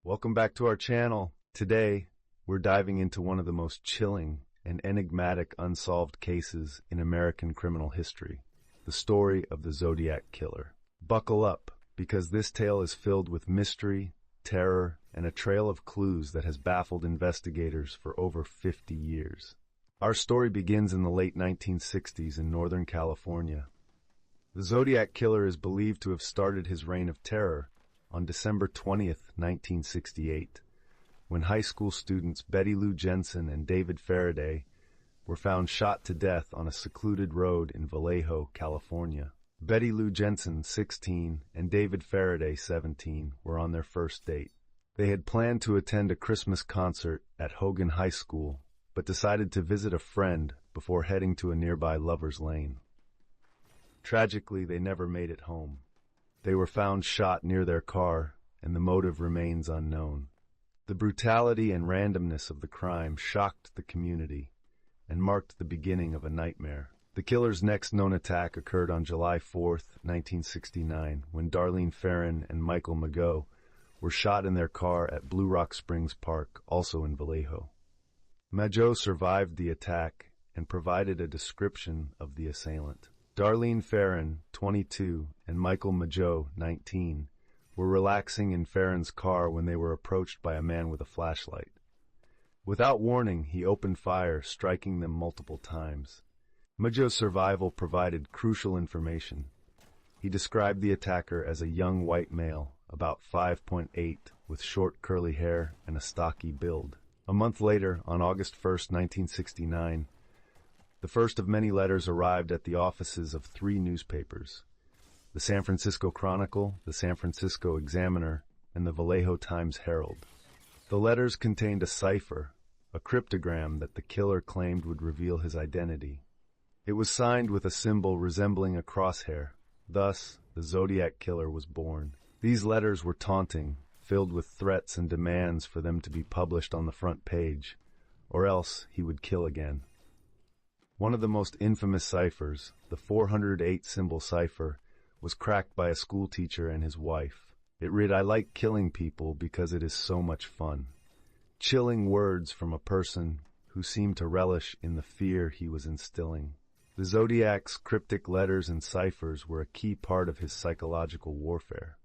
Welcome back to our channel. Today, we're diving into one of the most chilling and enigmatic unsolved cases in American criminal history, the story of the Zodiac Killer. Buckle up, because this tale is filled with mystery, terror, and a trail of clues that has baffled investigators for over 50 years. Our story begins in the late 1960s in Northern California. The Zodiac Killer is believed to have started his reign of terror on December 20th, 1968, when high school students Betty Lou Jensen and David Faraday were found shot to death on a secluded road in Vallejo, California. Betty Lou Jensen, 16, and David Faraday, 17, were on their first date. They had planned to attend a Christmas concert at Hogan High School, but decided to visit a friend before heading to a nearby lover's lane. Tragically, they never made it home. They were found shot near their car, and the motive remains unknown. The brutality and randomness of the crime shocked the community and marked the beginning of a nightmare. The killer's next known attack occurred on July 4th, 1969, when Darlene Ferrin and Michael Mageau were shot in their car at Blue Rock Springs Park, also in Vallejo. Mageau survived the attack and provided a description of the assailant. Darlene Ferrin, 22, and Michael Mageau, 19, were relaxing in Ferrin's car when they were approached by a man with a flashlight. Without warning, he opened fire, striking them multiple times. Mageau's survival provided crucial information. He described the attacker as a young white male, about 5'8", with short curly hair and a stocky build. A month later, on August 1st, 1969, the first of many letters arrived at the offices of 3 newspapers: the San Francisco Chronicle, the San Francisco Examiner, and the Vallejo Times-Herald. The letters contained a cipher, a cryptogram that the killer claimed would reveal his identity. It was signed with a symbol resembling a crosshair. Thus, the Zodiac Killer was born. These letters were taunting, filled with threats and demands for them to be published on the front page, or else he would kill again. One of the most infamous ciphers, the 408-symbol cipher, was cracked by a schoolteacher and his wife. It read, "I like killing people because it is so much fun." Chilling words from a person who seemed to relish in the fear he was instilling. The Zodiac's cryptic letters and ciphers were a key part of his psychological warfare.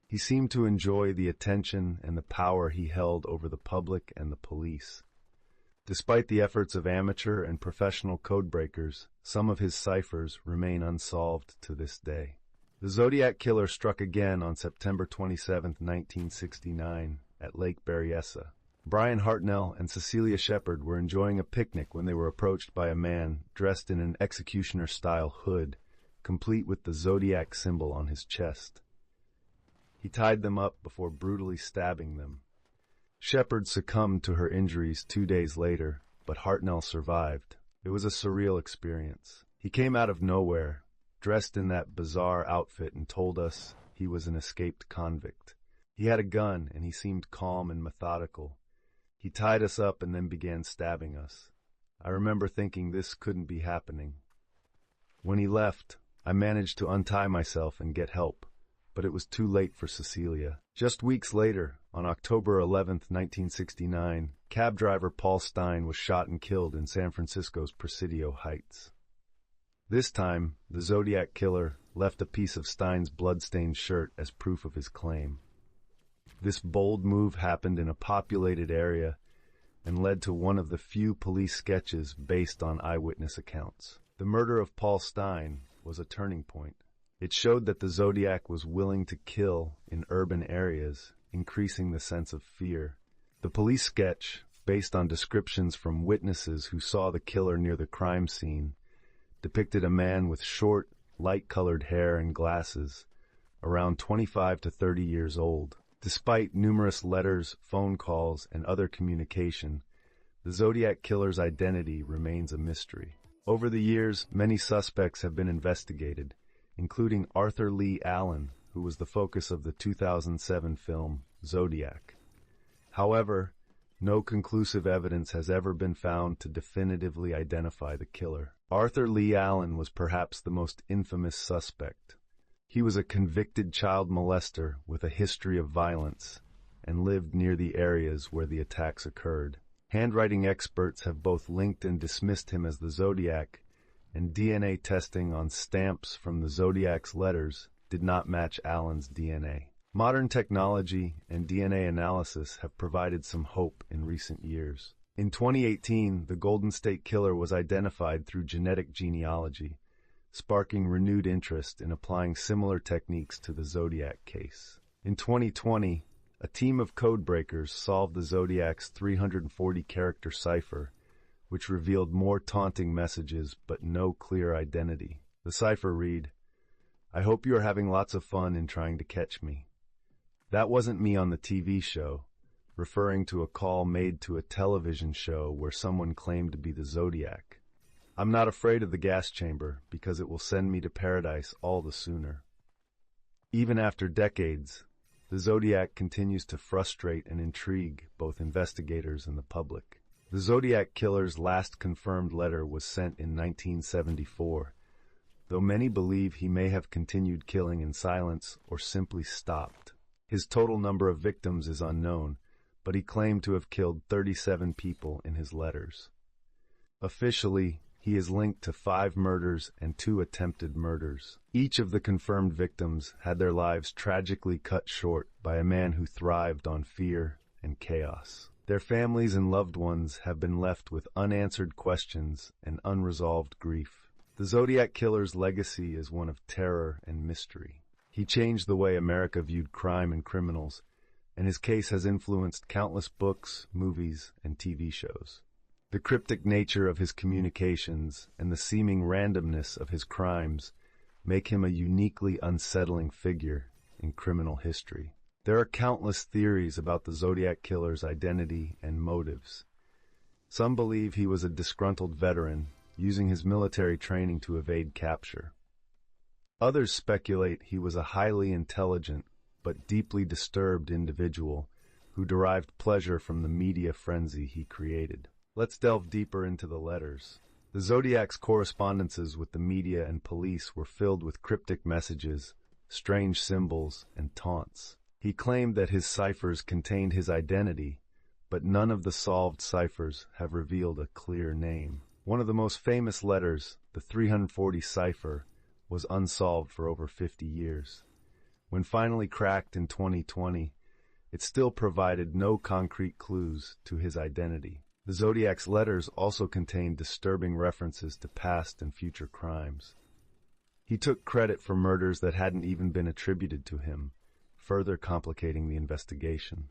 He seemed to enjoy the attention and the power he held over the public and the police. Despite the efforts of amateur and professional codebreakers, some of his ciphers remain unsolved to this day. The Zodiac Killer struck again on September 27, 1969, at Lake Berryessa. Brian Hartnell and Cecilia Shepard were enjoying a picnic when they were approached by a man dressed in an executioner-style hood, complete with the Zodiac symbol on his chest. He tied them up before brutally stabbing them. Shepard succumbed to her injuries 2 days later, but Hartnell survived. It was a surreal experience. He came out of nowhere, dressed in that bizarre outfit, and told us he was an escaped convict. He had a gun, and he seemed calm and methodical. He tied us up and then began stabbing us. I remember thinking this couldn't be happening. When he left, I managed to untie myself and get help, but it was too late for Cecilia. Just weeks later, on October 11, 1969, cab driver Paul Stine was shot and killed in San Francisco's Presidio Heights. This time, the Zodiac Killer left a piece of Stine's blood-stained shirt as proof of his claim. This bold move happened in a populated area and led to one of the few police sketches based on eyewitness accounts. The murder of Paul Stine was a turning point. It showed that the Zodiac was willing to kill in urban areas, increasing the sense of fear. The police sketch, based on descriptions from witnesses who saw the killer near the crime scene, depicted a man with short, light-colored hair and glasses, around 25 to 30 years old. Despite numerous letters, phone calls, and other communication, the Zodiac Killer's identity remains a mystery. Over the years, many suspects have been investigated, including Arthur Leigh Allen, who was the focus of the 2007 film Zodiac. However, no conclusive evidence has ever been found to definitively identify the killer. Arthur Leigh Allen was perhaps the most infamous suspect. He was a convicted child molester with a history of violence and lived near the areas where the attacks occurred. Handwriting experts have both linked and dismissed him as the Zodiac, and DNA testing on stamps from the Zodiac's letters did not match Allen's DNA. Modern technology and DNA analysis have provided some hope in recent years. In 2018, the Golden State Killer was identified through genetic genealogy, sparking renewed interest in applying similar techniques to the Zodiac case. In 2020, a team of codebreakers solved the Zodiac's 340-character cipher, which revealed more taunting messages but no clear identity. The cipher read, "I hope you are having lots of fun in trying to catch me. That wasn't me on the TV show," referring to a call made to a television show where someone claimed to be the Zodiac. "I'm not afraid of the gas chamber because it will send me to paradise all the sooner." Even after decades, the Zodiac continues to frustrate and intrigue both investigators and the public. The Zodiac Killer's last confirmed letter was sent in 1974, though many believe he may have continued killing in silence or simply stopped. His total number of victims is unknown, but he claimed to have killed 37 people in his letters. Officially, he is linked to 5 murders and 2 attempted murders. Each of the confirmed victims had their lives tragically cut short by a man who thrived on fear and chaos. Their families and loved ones have been left with unanswered questions and unresolved grief. The Zodiac Killer's legacy is one of terror and mystery. He changed the way America viewed crime and criminals, and his case has influenced countless books, movies, and TV shows. The cryptic nature of his communications and the seeming randomness of his crimes make him a uniquely unsettling figure in criminal history. There are countless theories about the Zodiac Killer's identity and motives. Some believe he was a disgruntled veteran, using his military training to evade capture. Others speculate he was a highly intelligent but deeply disturbed individual who derived pleasure from the media frenzy he created. Let's delve deeper into the letters. The Zodiac's correspondences with the media and police were filled with cryptic messages, strange symbols, and taunts. He claimed that his ciphers contained his identity, but none of the solved ciphers have revealed a clear name. One of the most famous letters, the 340 cipher, was unsolved for over 50 years. When finally cracked in 2020, it still provided no concrete clues to his identity. The Zodiac's letters also contained disturbing references to past and future crimes. He took credit for murders that hadn't even been attributed to him, further complicating the investigation.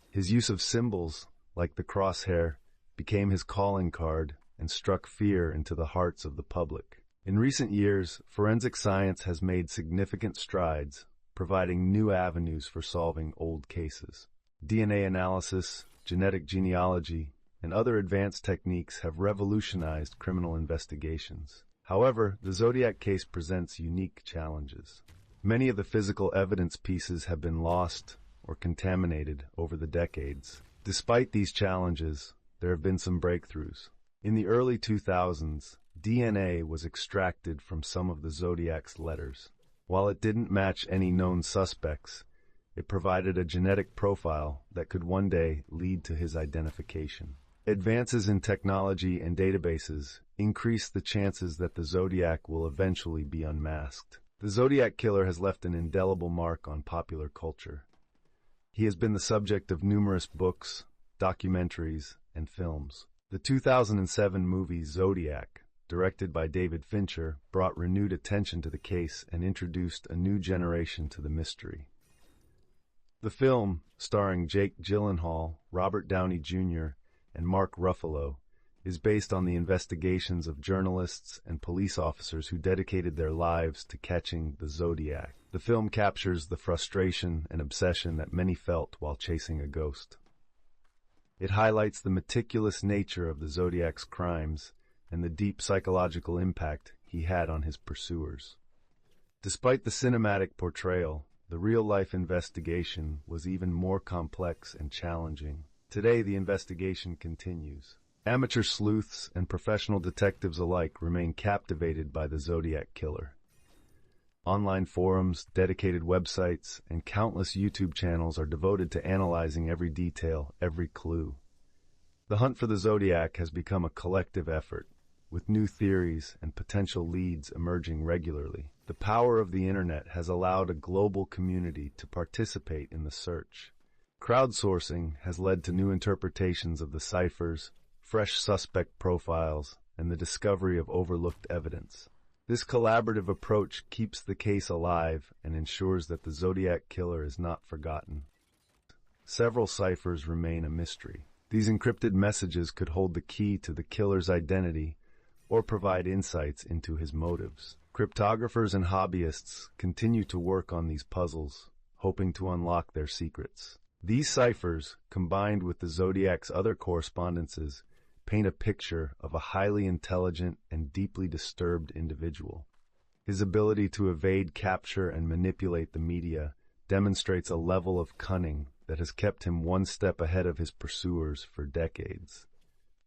His use of symbols, like the crosshair, became his calling card and struck fear into the hearts of the public. In recent years, forensic science has made significant strides, providing new avenues for solving old cases. DNA analysis, genetic genealogy, and other advanced techniques have revolutionized criminal investigations. However, the Zodiac case presents unique challenges. Many of the physical evidence pieces have been lost or contaminated over the decades. Despite these challenges, there have been some breakthroughs. In the early 2000s, DNA was extracted from some of the Zodiac's letters. While it didn't match any known suspects, it provided a genetic profile that could one day lead to his identification. Advances in technology and databases increase the chances that the Zodiac will eventually be unmasked. The Zodiac Killer has left an indelible mark on popular culture. He has been the subject of numerous books, documentaries, and films. The 2007 movie Zodiac, directed by David Fincher, brought renewed attention to the case and introduced a new generation to the mystery. The film, starring Jake Gyllenhaal, Robert Downey Jr., and Mark Ruffalo, is based on the investigations of journalists and police officers who dedicated their lives to catching the Zodiac. The film captures the frustration and obsession that many felt while chasing a ghost. It highlights the meticulous nature of the Zodiac's crimes and the deep psychological impact he had on his pursuers. Despite the cinematic portrayal, the real-life investigation was even more complex and challenging. Today, the investigation continues. Amateur sleuths and professional detectives alike remain captivated by the Zodiac Killer. Online forums, dedicated websites, and countless YouTube channels are devoted to analyzing every detail, every clue. The hunt for the Zodiac has become a collective effort, with new theories and potential leads emerging regularly. The power of the internet has allowed a global community to participate in the search. Crowdsourcing has led to new interpretations of the ciphers, fresh suspect profiles, and the discovery of overlooked evidence. This collaborative approach keeps the case alive and ensures that the Zodiac Killer is not forgotten. Several ciphers remain a mystery. These encrypted messages could hold the key to the killer's identity or provide insights into his motives. Cryptographers and hobbyists continue to work on these puzzles, hoping to unlock their secrets. These ciphers, combined with the Zodiac's other correspondences, paint a picture of a highly intelligent and deeply disturbed individual. His ability to evade capture and manipulate the media demonstrates a level of cunning that has kept him one step ahead of his pursuers for decades.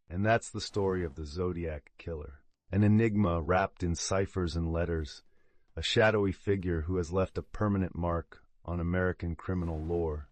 And that's the story of the Zodiac Killer, an enigma wrapped in ciphers and letters, a shadowy figure who has left a permanent mark on American criminal lore.